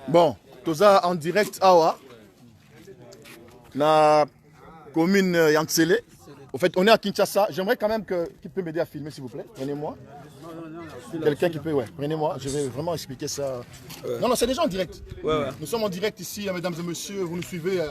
Bon, tout ça en direct Awa, na commune Yantsele. Au fait, on est à Kinshasa. J'aimerais quand même qui peut m'aider à filmer, s'il vous plaît. Prenez-moi. Quelqu'un qui peut, ouais. Prenez-moi. Je vais vraiment expliquer ça. Non, c'est déjà en direct. Ouais. Nous sommes en direct ici, mesdames et messieurs. Vous nous suivez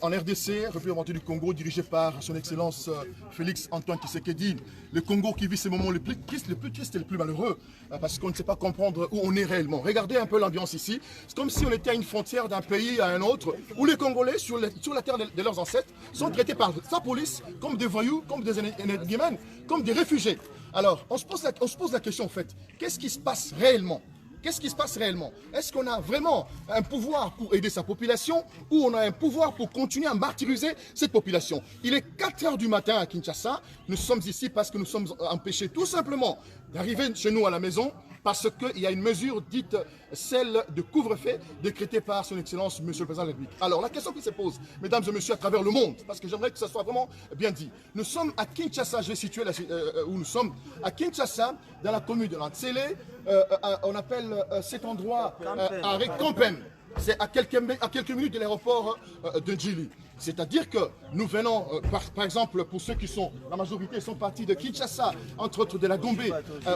en RDC, représentant du Congo, dirigé par son Excellence Félix Antoine Tshisekedi. Le Congo qui vit ces moments les plus tristes et les plus malheureux, parce qu'on ne sait pas comprendre où on est réellement. Regardez un peu l'ambiance ici. C'est comme si on était à une frontière d'un pays à un autre, où les Congolais, sur la terre de leurs ancêtres, sont traités par sa police comme des voyous, comme des ennemis, comme des réfugiés. Alors, on se pose la question en fait, qu'est-ce qui se passe réellement? Qu'est-ce qui se passe réellement? Est-ce qu'on a vraiment un pouvoir pour aider sa population ou on a un pouvoir pour continuer à martyriser cette population? Il est 4 h du matin à Kinshasa. Nous sommes ici parce que nous sommes empêchés tout simplement d'arriver chez nous à la maison parce qu'il y a une mesure dite celle de couvre-feu décrétée par son Excellence Monsieur le Président de la République. Alors la question qui se pose, mesdames et messieurs, à travers le monde, parce que j'aimerais que ce soit vraiment bien dit. Nous sommes à Kinshasa, je vais situer où nous sommes, à Kinshasa, dans la commune de Lantsele. On appelle cet endroit arrêt Kampen. C'est à quelques minutes de l'aéroport de Djili. C'est-à-dire que nous venons, par exemple, pour ceux qui sont, la majorité sont partis de Kinshasa, entre autres de la Gombe,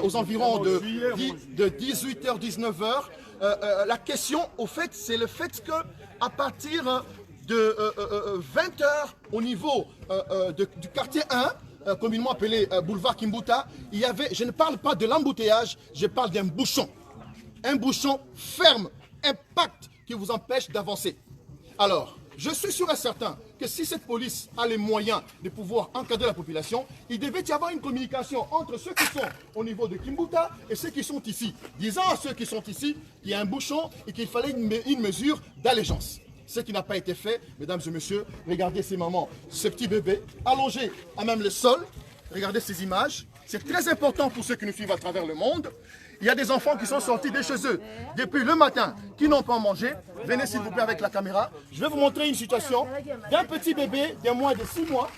aux environs de 18 h, 19 h. La question, au fait, c'est le fait qu'à partir de 20 h, au niveau du quartier 1, communément appelé boulevard Kimbuta, il y avait, je ne parle pas de l'embouteillage, je parle d'un bouchon. Un bouchon ferme, impact, qui vous empêche d'avancer. Alors, je suis sûr et certain que si cette police a les moyens de pouvoir encadrer la population, il devait y avoir une communication entre ceux qui sont au niveau de Kimbuta et ceux qui sont ici. Disant à ceux qui sont ici qu'il y a un bouchon et qu'il fallait une mesure d'allégeance. Ce qui n'a pas été fait, mesdames et messieurs, regardez ces mamans, ce petit bébé allongé à même le sol. Regardez ces images. C'est très important pour ceux qui nous suivent à travers le monde. Il y a des enfants qui sont sortis de chez eux depuis le matin, qui n'ont pas mangé. Venez s'il vous plaît avec la caméra. Je vais vous montrer une situation d'un petit bébé d'un mois de 6 mois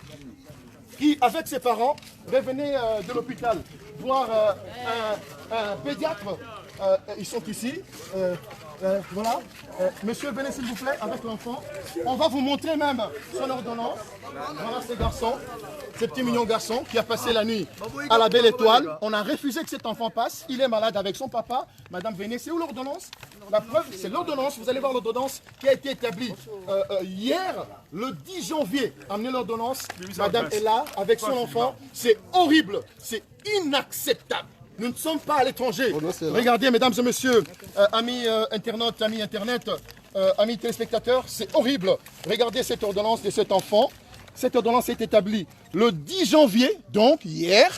qui, avec ses parents, revenait de l'hôpital voir un pédiatre. Ils sont ici. Voilà. Monsieur, venez s'il vous plaît avec l'enfant. On va vous montrer même son ordonnance. Voilà ce garçon, ce petit mignon garçon qui a passé la nuit à la Belle Étoile. On a refusé que cet enfant passe. Il est malade avec son papa. Madame, venez. C'est où l'ordonnance? La preuve, c'est l'ordonnance. Vous allez voir l'ordonnance qui a été établie hier, le 10 janvier. Amenez l'ordonnance. Madame est là avec son enfant. C'est horrible. C'est inacceptable. Nous ne sommes pas à l'étranger. Regardez, mesdames et messieurs, amis internautes, amis internet, amis téléspectateurs, c'est horrible. Regardez cette ordonnance de cet enfant. Cette ordonnance est établie le 10 janvier, donc hier.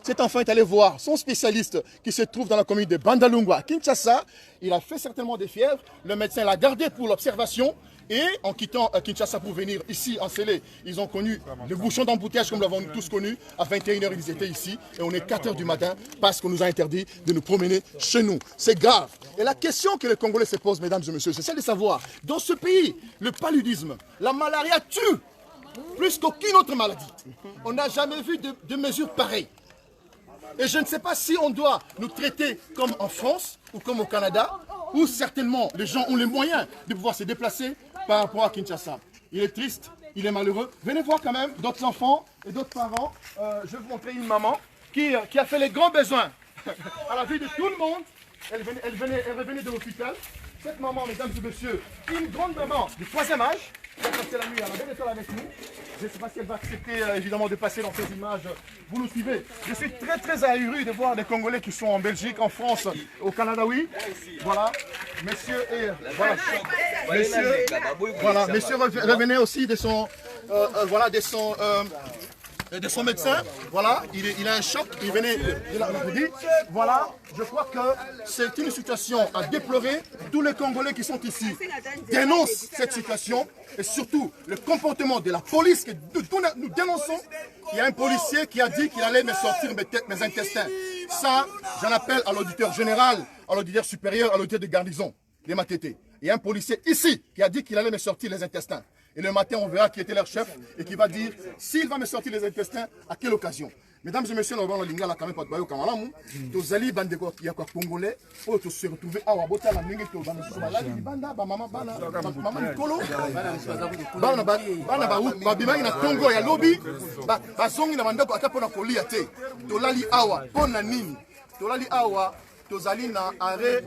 Cet enfant est allé voir son spécialiste qui se trouve dans la commune de Bandalungwa, à Kinshasa. Il a fait certainement des fièvres. Le médecin l'a gardé pour l'observation. Et en quittant Kinshasa pour venir ici en Célé, ils ont connu le bouchon d'embouteillage comme nous l'avons tous connu. À 21 h, ils étaient ici et on est 4 h du matin parce qu'on nous a interdit de nous promener chez nous. C'est grave. Et la question que les Congolais se posent, mesdames et messieurs, c'est celle de savoir, dans ce pays, le paludisme, la malaria tue plus qu'aucune autre maladie. On n'a jamais vu de mesures pareilles. Et je ne sais pas si on doit nous traiter comme en France ou comme au Canada, où certainement les gens ont les moyens de pouvoir se déplacer par rapport à Kinshasa. Il est triste, il est malheureux. Venez voir quand même d'autres enfants et d'autres parents. Je vais vous montrer une maman qui a fait les grands besoins à la vue de tout le monde. Elle revenait de l'hôpital. Cette maman, mesdames et messieurs, une grande maman du 3e âge, qui a passé la nuit à la Belle Étoile avec nous. Je ne sais pas si elle va accepter évidemment de passer dans ces images. Vous nous suivez. Je suis très très ahuri de voir des Congolais qui sont en Belgique, en France, au Canada, oui. Voilà. Messieurs et voilà. Messieurs revenez aussi de son de son médecin, voilà, il a un choc, il venait de l'Arabie. Voilà, je crois que c'est une situation à déplorer. Tous les Congolais qui sont ici dénoncent cette situation et surtout le comportement de la police que nous dénonçons. Il y a un policier qui a dit qu'il allait me sortir mes intestins. Ça, j'en appelle à l'auditeur général, à l'auditeur supérieur, à l'auditeur de garnison, les Matete. Il y a un policier ici qui a dit qu'il allait me sortir les intestins. Et le matin, on verra qui était leur chef et qui va dire s'il va me sortir les intestins, à quelle occasion. Mesdames et messieurs, nous avons l'ingala quand même pas de bayo kamalamu. Tous ali bande ko ya ko congolais, pour tous se retrouver à Wabota la mingi to bande so la banda ba mama bana mama Nikolo. Bana ba bimangi na Congo ya lobby. Ba songi na bandako ata pona kolia te. To lali awa pona nini? To lali awa to zali na arrêt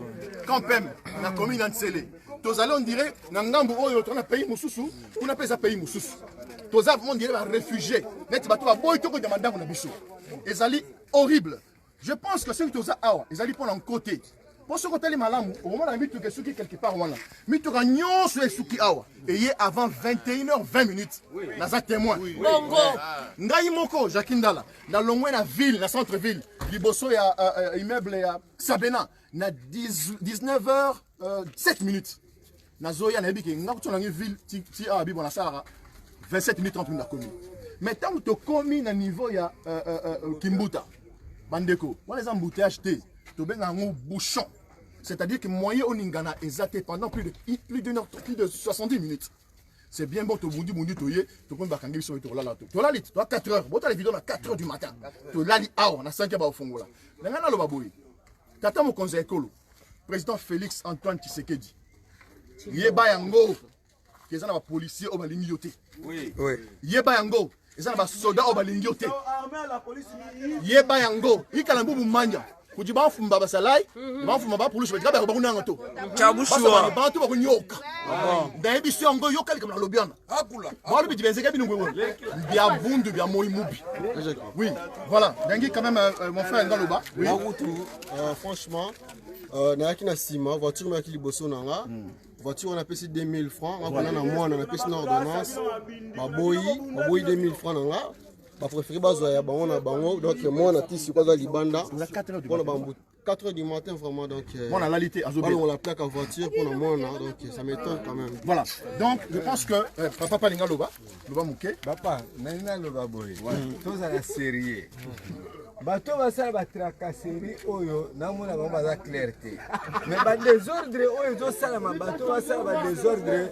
Campem na commune Ntsele. To zali on dirait na ngambo oyo to na pays mususu, kuna pesa pays mususu. Toza on dirait les réfugiés. Net bato ba boy toko demanda na biso. Ezali horrible. Je pense que c'est toza awa, ezali pour un côté. Pour ce côté les malamu, au moment où mitu ke suki quelque part wana. Mitu ka nyonso e suki awa. Et hier avant 21h20 minutes. Naza témoin. Bongo. Ngai moko Jakindala, na longwe na ville, na centre ville, liboso ya immeuble ya Sabena na 19h7 minutes. Nazoya na biki ngakutona ngi ville ti abi bona sara. 27 minutes 30 minutes à commis. Mais tant que tu commis à niveau ya Kimbuta, Bandeko, on les embouteillages T, tu as un bouchon. C'est-à-dire que moyen on ingana exacté pendant plus d'une heure, plus de 70 minutes. C'est bien bon, tu as tu peux bakangi sur le là. Tu as lit, tu as 4 heures. Tu as les vidéos à 4 heures du matin. Tu as lit, on a 5 heures au fond là. Nangana lo baboui. Tata mo conseil ekolo. Président Félix Antoine Tshisekedi. Yeba yango. Ils sont des policiers au Balingioté. Oui. Yeba yango. Ils sont des soldats au Balingioté. Yeba yango. Ils sont des manja. Quand tu vas faire un salai, tu vas faire un police. Tu vas faire un auto. Tchabouchou. Tu vas faire un yoka. Dans les bisous yango yoka comme la lobiana. Moi le petit ben c'est qu'il nous voit. Bien bundu, bien moi imubi. Oui. Voilà. Dengi quand même mon frère dans le bas. Oui. Franchement, na qui na sima voiture na qui liboso nanga. Voiture on a payé 2000 francs, on a mois on a payé une ordonnance, baboyi 2000 francs nanga, ba préféré bazoya bango na bango donc moi on a tisi quoi za libanda. On a 4 heures du matin vraiment donc on a l'alité azobé. On la plaque en voiture pour le moi donc ça m'étonne quand même. Voilà. Donc je pense que papa Palinga loba mouké. Papa, nana loba boy. Tous à la série. Bato basala batracasserie oyo namona bango baza clarté mais badésordre oyo ezosalama bato basala badésordre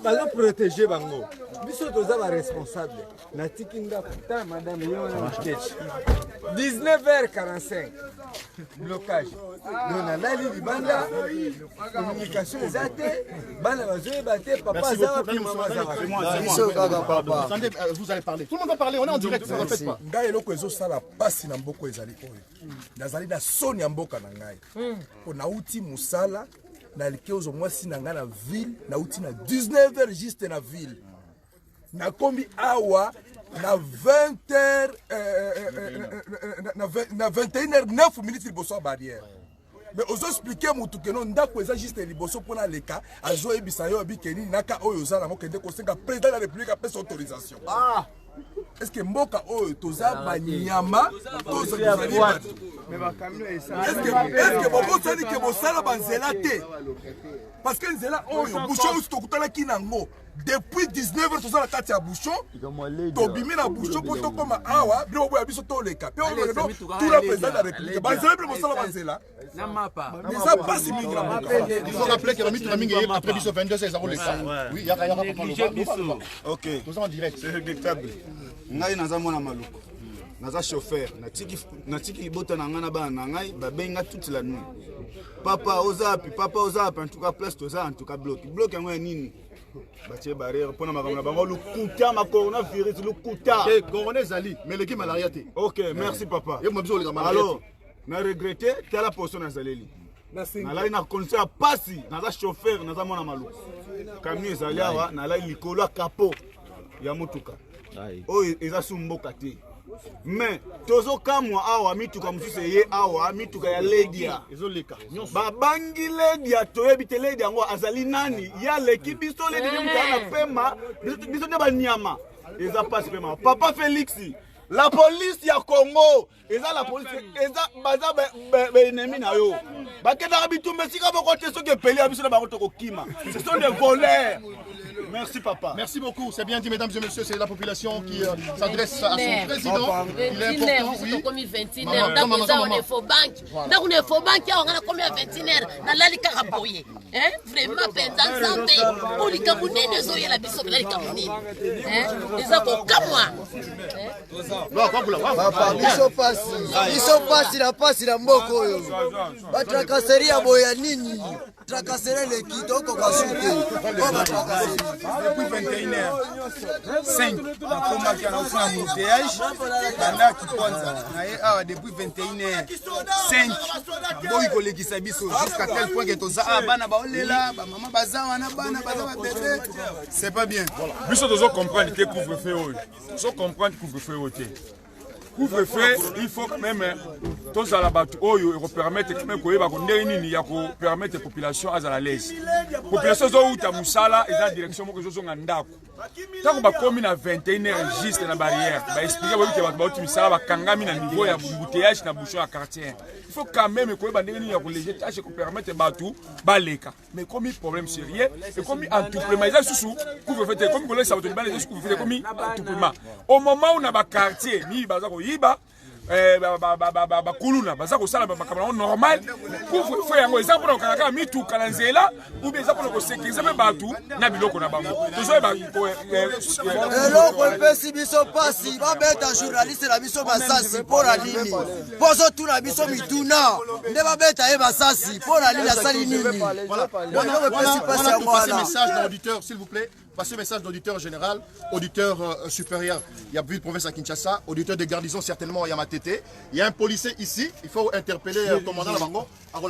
bazo protéger bango biso toza baresponsable natiki ndako ta madame ye wana sketch 19h45 blocage donc nalali libanda communication eza te bana bazoyeba te papa aza wapi mama aza wapi. Attendez, vous allez parler. Tout le monde va parler, on est en direct, ne répète pas. Ngai eloko ezosala pasi na mboko ezali oyo nazali na soni ya mboka na ngai po nauti musala naliki ozomwasi na ngai na ville nauti na 19h juste na ville nakombi awa na 20h na 21h9 minutes liboso ya barrière. Mais ozo expliquer mutu que non ndako eza juste liboso pona leka azo ebisa yo bikeni naka oyo ozala mokende kosenga président de la république apesa autorisation. Est-ce que mboka oyo toza banyama toza mais ba camion est-ce que bobo sali que bosala banzela te parce que nzela oyo bouchon to kutala kinango depuis 19h toza la kati ya bouchon to bimi na bouchon pour to koma awa bilo boya biso to leka pe on le tout la président de la république banzela pe bosala banzela na mapa mais ça passe mingi la mboka. Il faut rappeler que la mitre mingi après biso 22h ça roule le oui yaka pas. OK nous en direct c'est regrettable. Ngai naza mwana maluku naza chauffeur natiki libota na ngana bana na ngai babenga toute la nuit papa ozapi en tout cas place toza en tout cas bloc yango ya nini batie barrière pona makambo na bango lukuta ma coronavirus lukuta et corona zali mais l'équipe malaria te. OK merci papa. Et moi biso le malaria. Alors na regretter tala poso na zaleli nalai na condition ya pasi naza chauffeur naza mwana maluku camion ezali awa nalai likolo ya capot ya motuka oyo eza su mboka te mais tozokamwa awa mituka mosusu eye awa mituka ya ledia ezoleka babangi ledia toyebi te ledia yango azali nani ya leki biso ledia mutana pema biso nde banyama eza pasi pema papa Félix la police ya Congo eza la police eza baza ennemi na yo bakendaka bitumba esika boko te soki epeli ya biso na bango tokokima ce sont des voleurs Merci papa. Merci beaucoup, c'est bien dit mesdames et messieurs, c'est la population qui s'adresse à son président. Il est important, oui. Vraiment, pasi na mboko oyo batrakaseria boya nini trakaseria le kitoko kasute depuis 21h5 nakomaki anafuna mouteillage banda kiponza naye awa depuis 21h5 boyi kolekisa biso jusqu'à tel point que toza awa bana baolela bamama baza wana bana baza babebe c'est pas bien biso tozo comprendre ke couvre-feu oyo tozo comprendre couvre-feu oyo te couvre-feu, il faut quand même tous à la bateau, il permettre quand même que permettre la population à la l'aise. La population est à Moussala et dans la direction que je suis en Ndako. Tant qu'on a commis à 21h juste la barrière, bah expliquer que Moussala va kangami na niveau ya embouteillage na bouchon à quartier. Il faut quand même que les tâches qui permettent de bateau baleka. Mais comme il problème sérieux et comme un tout prémaisé sous couvre-feu comme que les ça va te demander couvre-feu comme tout préma. Au moment où on a un quartier, ni bazako yiba kuluna baza kosala makambo normal couvre-feu yango eza mpona kokangaka mituka na nzela ou bien eza mpona kosekirize mpe bato na biloko na bango tozoyeba eloko epesi biso pasi babeta journaliste na biso masasi mpo na nini mpo zotuna biso mituna nde babeta ye masasi mpo na nini asali nini eloko epesi pasi yango wana message d'auditeur s'il vous plaît. Passez message d'auditeur général, auditeur supérieur, il y a Ville Province à Kinshasa, auditeur de garnison certainement, il y a Matete. Il y a un policier ici, il faut interpeller le commandant Labango. Donc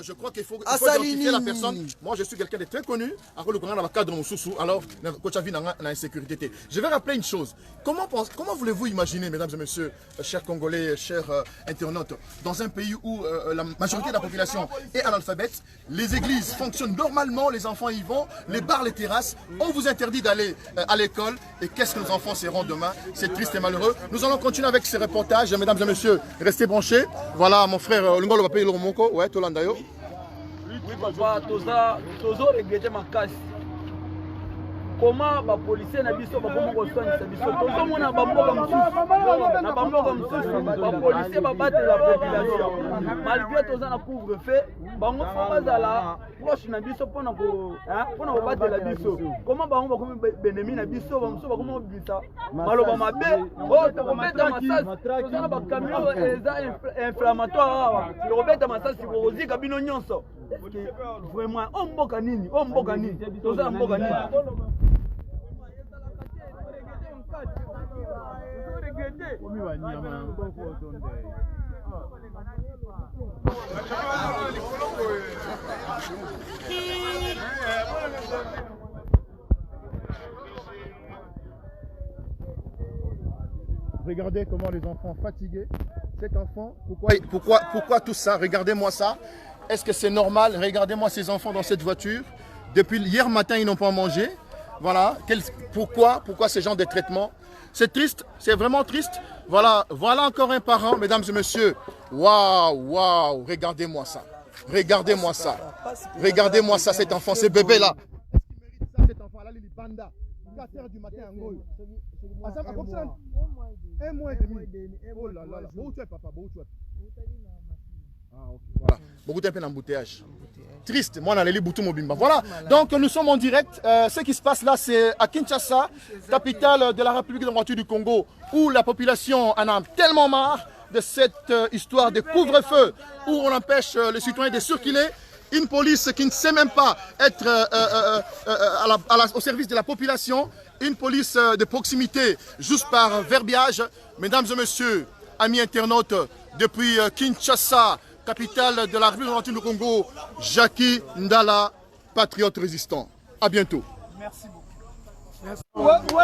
je crois qu'il faut identifier la personne. Moi je suis quelqu'un de très connu, alors je vais rappeler une chose. Comment voulez-vous imaginer, mesdames et messieurs, chers Congolais, chers internautes, dans un pays où la majorité de la population est analphabète, les églises fonctionnent normalement, les enfants y vont, les bars, les terrasses, on vous interdit d'aller à l'école, et qu'est-ce que nos enfants seront demain? C'est triste et malheureux. Nous allons continuer avec ces reportages, mesdames et messieurs, restez branchés. Voilà mon frère Lungolo va payer le Romoko, ouais, Tolandayo. Oui papa, tozo regretter ma casse. Comment les policiers na biso bakoma kosoanisa biso tozomona bamboka mosusu na bamboka mosusu bapolisier babate la population malgré toza na couvre-feu bango fo bazala proche na biso mpona kobatela biso comment bango bakomi benemi na biso bamosusu bakoma kobimisa maloba mabe oyo tokobeta masasi toza na bakamion eza inflammatoire awa tokobeta masasi bokozika bino nyonso vraiment o mboka nini toza na mboka nini. Regardez comment les enfants fatigués. Cet enfant, pourquoi tout ça? Regardez-moi ça. Est-ce que c'est normal? Regardez-moi ces enfants dans cette voiture. Depuis hier matin, ils n'ont pas mangé. Voilà. Pourquoi ce genre de traitement? C'est triste, c'est vraiment triste. Voilà encore un parent, mesdames et messieurs. Waouh, regardez-moi ça. Regardez-moi ça. Regardez-moi ça, cet enfant, ce bébé-là. Est-ce qu'il mérite ça, cet enfant-là, il banda 4h du matin, en gros. Un mois et demi. Oh là là. Où tu es, papa? Ah, ok. Voilà. Beaucoup de peine embouteillage. Triste. Moi, on a les boutons mobimba. Voilà. Donc, nous sommes en direct. Ce qui se passe là, c'est à Kinshasa, capitale de la République démocratique du Congo, où la population en a tellement marre de cette histoire de couvre-feu, où on empêche les citoyens de circuler. Une police qui ne sait même pas être au service de la population. Une police de proximité, juste par verbiage. Mesdames et messieurs, amis internautes, depuis Kinshasa, capitale de la République démocratique du Congo, Jackie Ndala, patriote résistant. À bientôt. Merci beaucoup.